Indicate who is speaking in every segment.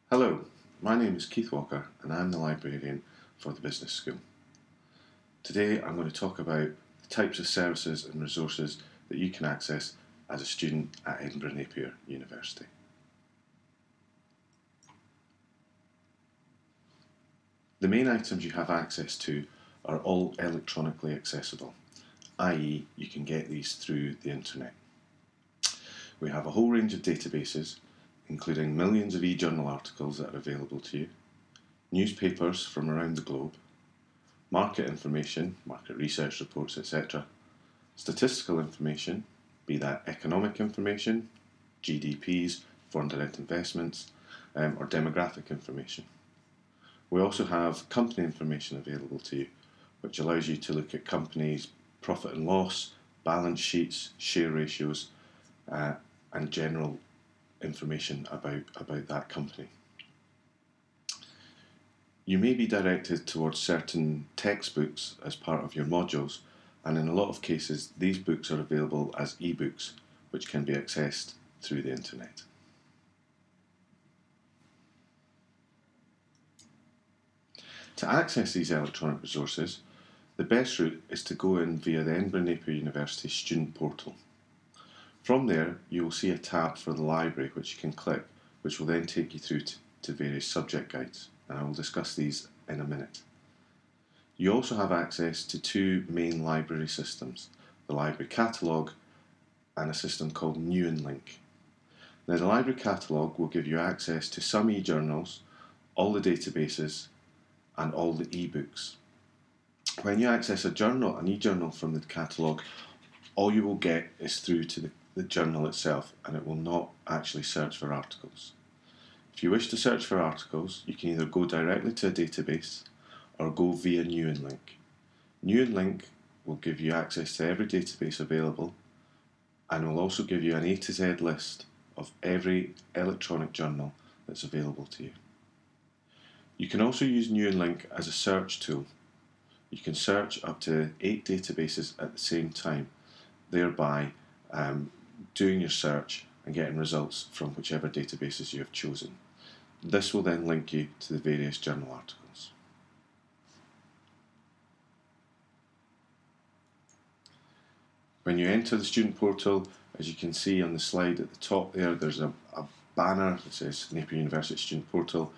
Speaker 1: Hello, my name is Keith Walker and I'm the librarian for the Business School. Today I'm going to talk about the types of services and resources that you can access as a student at Edinburgh Napier University. The main items you have access to are all electronically accessible, i.e. you can get these through the internet. We have a whole range of databases, including millions of e-journal articles that are available to you, newspapers from around the globe, market information, market research reports, etc., statistical information, be that economic information, GDPs, foreign direct investments, or demographic information. We also have company information available to you, which allows you to look at companies' profit and loss, balance sheets, share ratios, and general information about that company. You may be directed towards certain textbooks as part of your modules, and in a lot of cases these books are available as e-books, which can be accessed through the internet. To access these electronic resources, the best route is to go in via the Edinburgh Napier University student portal. From there you will see a tab for the library which you can click, which will then take you through to various subject guides, and I will discuss these in a minute. You also have access to two main library systems, the library catalogue and a system called New and Link. Now, the library catalogue will give you access to some e-journals, all the databases, and all the e-books. When you access an e-journal from the catalogue, all you will get is through to the journal itself, and it will not actually search for articles. If you wish to search for articles, you can either go directly to a database or go via New and Link. New and Link will give you access to every database available and will also give you an A to Z list of every electronic journal that's available to you. You can also use New and Link as a search tool. You can search up to 8 databases at the same time, thereby doing your search and getting results from whichever databases you have chosen. This will then link you to the various journal articles. When you enter the student portal, as you can see on the slide at the top there's a banner that says Napier University Student Portal,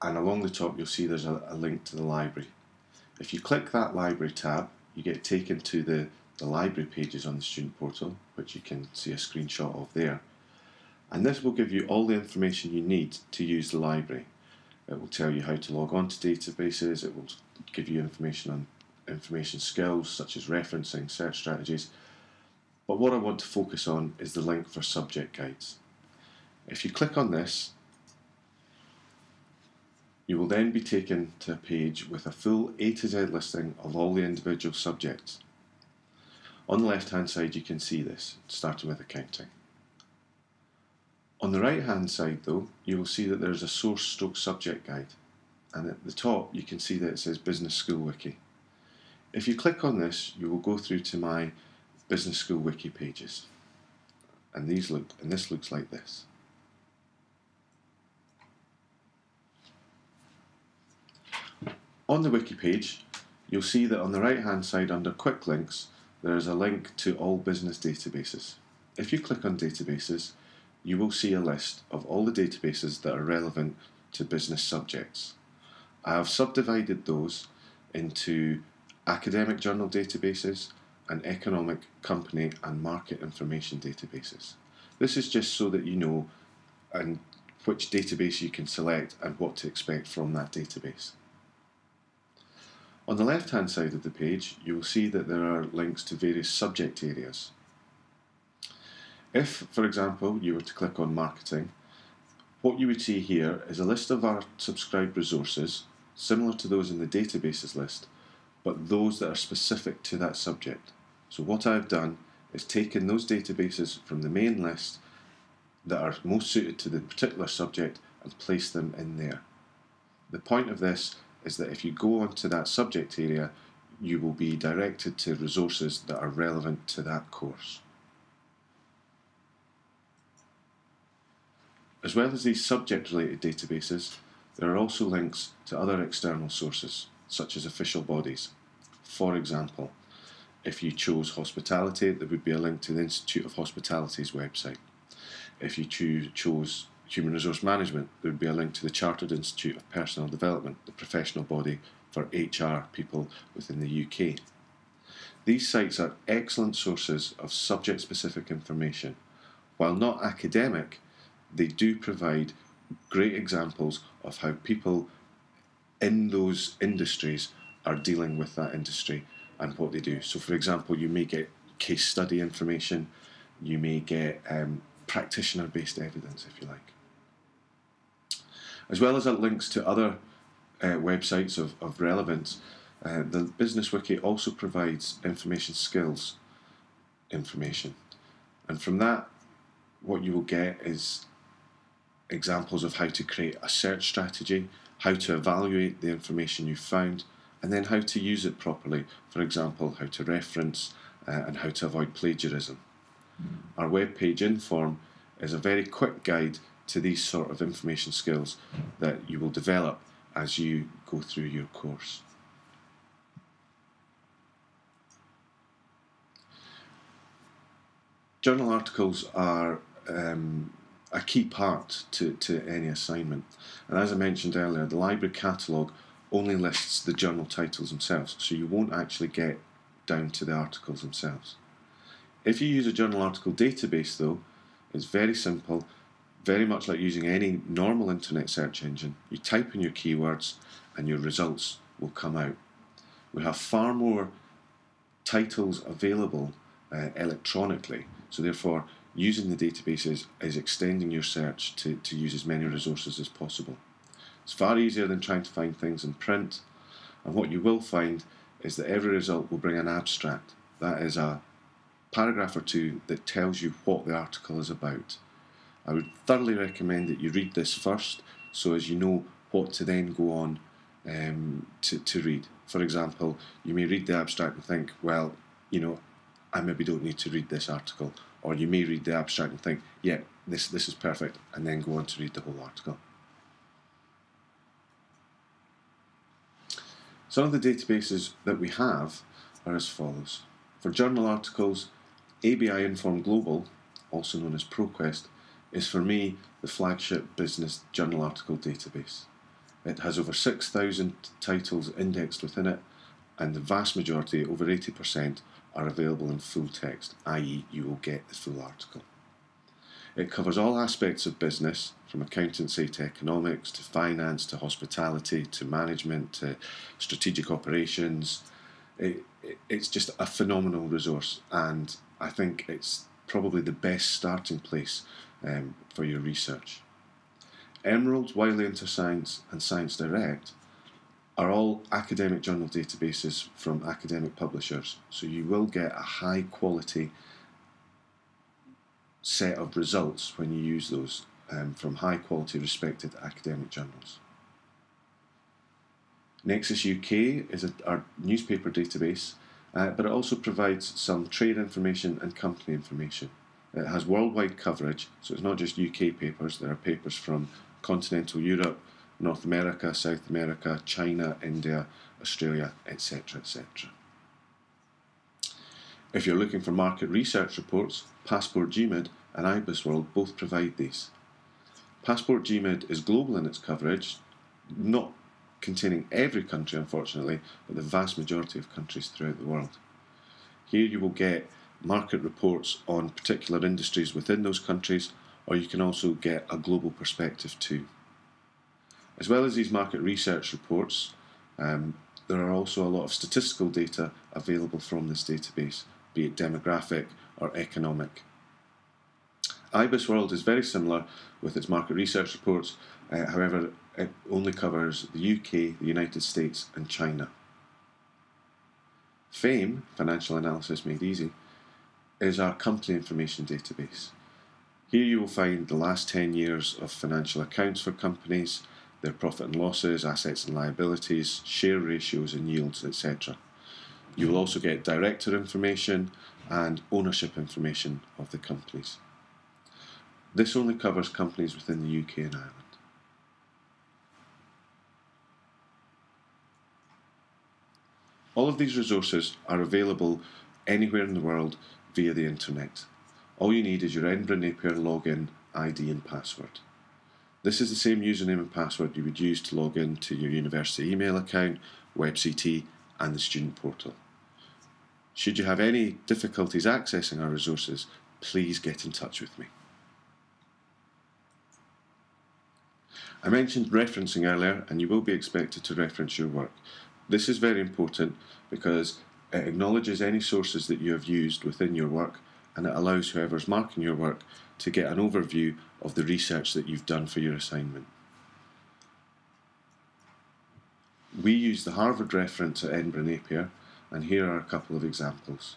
Speaker 1: and along the top you'll see there's a link to the library. If you click that library tab, you get taken to the library pages on the student portal, which you can see a screenshot of there. And this will give you all the information you need to use the library. It will tell you how to log on to databases, it will give you information on information skills such as referencing, search strategies. But what I want to focus on is the link for subject guides. If you click on this, you will then be taken to a page with a full A to Z listing of all the individual subjects. On the left hand side you can see this, starting with accounting. On the right hand side though, you will see that there is a source/subject guide, and at the top you can see that it says Business School Wiki. If you click on this, you will go through to my Business School Wiki pages, and this looks like this. On the wiki page, you'll see that on the right hand side under Quick Links, there is a link to all business databases. If you click on databases, you will see a list of all the databases that are relevant to business subjects. I have subdivided those into academic journal databases and economic, company and market information databases. This is just so that you know which database you can select and what to expect from that database. On the left hand side of the page, you will see that there are links to various subject areas. If, for example, you were to click on marketing, what you would see here is a list of our subscribed resources, similar to those in the databases list, but those that are specific to that subject. So what I've done is taken those databases from the main list that are most suited to the particular subject and placed them in there. The point of this is that if you go onto that subject area, you will be directed to resources that are relevant to that course. As well as these subject-related databases, there are also links to other external sources, such as official bodies. For example, if you chose hospitality, there would be a link to the Institute of Hospitality's website. If you chose human resource management, there would be a link to the Chartered Institute of Personnel Development, the professional body for HR people within the UK. These sites are excellent sources of subject-specific information. While not academic, they do provide great examples of how people in those industries are dealing with that industry and what they do. So, for example, you may get case study information, you may get practitioner-based evidence, if you like. As well as links to other websites of relevance, the Business Wiki also provides information skills information. And from that, what you will get is examples of how to create a search strategy, how to evaluate the information you've found, and then how to use it properly. For example, how to reference and how to avoid plagiarism. Our web page Inform is a very quick guide to these sort of information skills that you will develop as you go through your course. Journal articles are a key part to any assignment. And as I mentioned earlier, the library catalogue only lists the journal titles themselves, so you won't actually get down to the articles themselves. If you use a journal article database though, it's very simple, very much like using any normal internet search engine. You type in your keywords and your results will come out. We have far more titles available electronically, so therefore using the databases is extending your search to use as many resources as possible. It's far easier than trying to find things in print, and what you will find is that every result will bring an abstract. That is a paragraph or two that tells you what the article is about. I would thoroughly recommend that you read this first so as you know what to then go on to read. For example, you may read the abstract and think, well, I maybe don't need to read this article. Or you may read the abstract and think, yeah, this is perfect, and then go on to read the whole article. Some of the databases that we have are as follows. For journal articles, ABI Inform Global, also known as ProQuest, is for me the flagship business journal article database. It has over 6,000 titles indexed within it, and the vast majority, over 80%, are available in full text, i.e. you will get the full article. It covers all aspects of business, from accountancy to economics, to finance, to hospitality, to management, to strategic operations. It's just a phenomenal resource, and I think it's probably the best starting place for your research. Emerald, Wiley InterScience and Science Direct are all academic journal databases from academic publishers, so you will get a high quality set of results when you use those from high quality respected academic journals. Nexus UK is our newspaper database, but it also provides some trade information and company information. It has worldwide coverage, so it's not just UK papers, there are papers from continental Europe, North America, South America, China, India, Australia, etc., etc. If you're looking for market research reports, Passport GMID and IBIS World both provide these. Passport GMID is global in its coverage, not containing every country unfortunately, but the vast majority of countries throughout the world. Here you will get market reports on particular industries within those countries, or you can also get a global perspective too. As well as these market research reports, there are also a lot of statistical data available from this database, be it demographic or economic. IBIS World is very similar with its market research reports, however it only covers the UK, the United States and China. FAME, Financial Analysis Made Easy, is our company information database. Here you will find the last 10 years of financial accounts for companies, their profit and losses, assets and liabilities, share ratios and yields, etc. You will also get director information and ownership information of the companies. This only covers companies within the UK and Ireland. All of these resources are available anywhere in the world via the internet. All you need is your Edinburgh Napier login, ID and password. This is the same username and password you would use to log in to your university email account, WebCT and the student portal. Should you have any difficulties accessing our resources, please get in touch with me. I mentioned referencing earlier, and you will be expected to reference your work. This is very important because it acknowledges any sources that you have used within your work, and it allows whoever's marking your work to get an overview of the research that you've done for your assignment. We use the Harvard reference at Edinburgh Napier, and here are a couple of examples.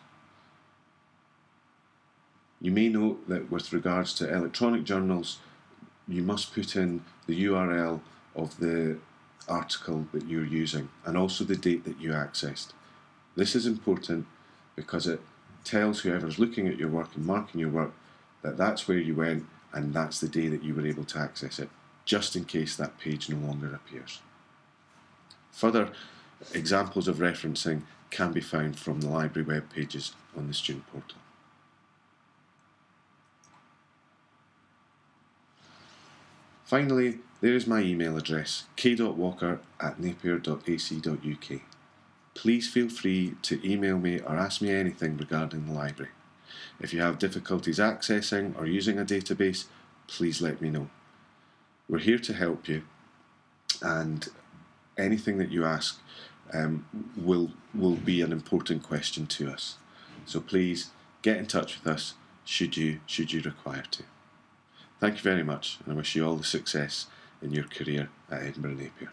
Speaker 1: You may note that with regards to electronic journals, you must put in the URL of the article that you're using and also the date that you accessed. This is important because it tells whoever's looking at your work and marking your work that that's where you went and that's the day that you were able to access it, just in case that page no longer appears. Further examples of referencing can be found from the library web pages on the student portal. Finally, there is my email address, k.walker@napier.ac.uk. Please feel free to email me or ask me anything regarding the library. If you have difficulties accessing or using a database, please let me know. We're here to help you, and anything that you ask will be an important question to us. So please get in touch with us should you require to. Thank you very much, and I wish you all the success in your career at Edinburgh Napier.